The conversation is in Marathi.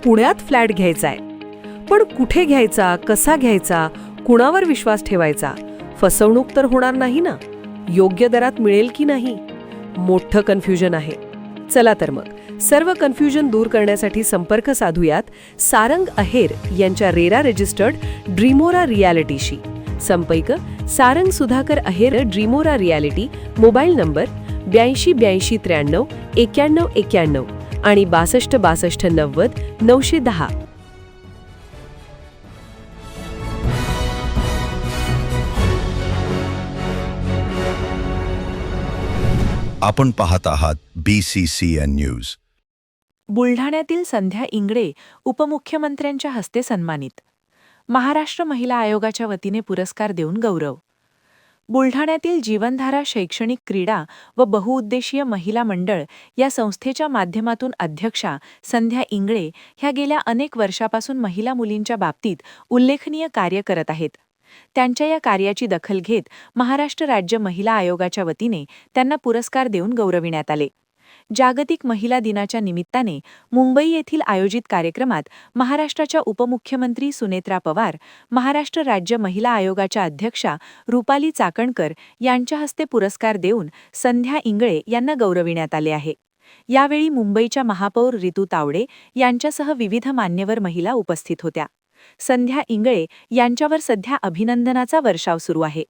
पुण्यात फ्लॅट घ्यायचाय. पण कुठे घ्यायचा, कसा घ्यायचा, कुणावर विश्वास ठेवायचा? फसवणूक तर होणार नाही ना? योग्य दरात मिळेल की नाही? मोठं कन्फ्युजन आहे. चला तर मग सर्व कन्फ्युजन दूर करण्यासाठी संपर्क साधूयात सारंग अहेर यांच्या रेरा रजिस्टर्ड ड्रीमोरा रियालिटीशी. संपर्क सारंग सुधाकर अहेर, ड्रीमोरा रियालिटी. मोबाईल नंबर 82 82 93 91 91 आणि 62 62 90 910. आपण पाहत आहात BCCN न्यूज. बुलढाण्यातील संध्या इंगळे उपमुख्यमंत्र्यांच्या हस्ते सन्मानित. महाराष्ट्र महिला आयोगाच्या वतीने पुरस्कार देऊन गौरव. बुलढाण्यातील जीवनधारा शैक्षणिक क्रीडा व बहुउद्देशीय महिला मंडळ या संस्थेच्या माध्यमातून अध्यक्षा संध्या इंगळे ह्या गेल्या अनेक वर्षापासून महिला मुलींच्या बाबतीत उल्लेखनीय कार्य करत आहेत. त्यांच्या या कार्याची दखल घेत महाराष्ट्र राज्य महिला आयोगाच्या वतीने त्यांना पुरस्कार देऊन गौरविण्यात आले. जागतिक महिला दिनाच्या निमित्ताने मुंबई येथील आयोजित कार्यक्रमात महाराष्ट्राच्या उपमुख्यमंत्री सुनेत्रा पवार, महाराष्ट्र राज्य महिला आयोगाच्या अध्यक्षा रुपाली चाकणकर यांच्या हस्ते पुरस्कार देऊन संध्या इंगळे यांना गौरविण्यात आले आहे. यावेळी मुंबईच्या महापौर रितू तावडे यांच्यासह विविध मान्यवर महिला उपस्थित होत्या. संध्या इंगळे यांच्यावर सध्या अभिनंदनाचा वर्षाव सुरू आहे.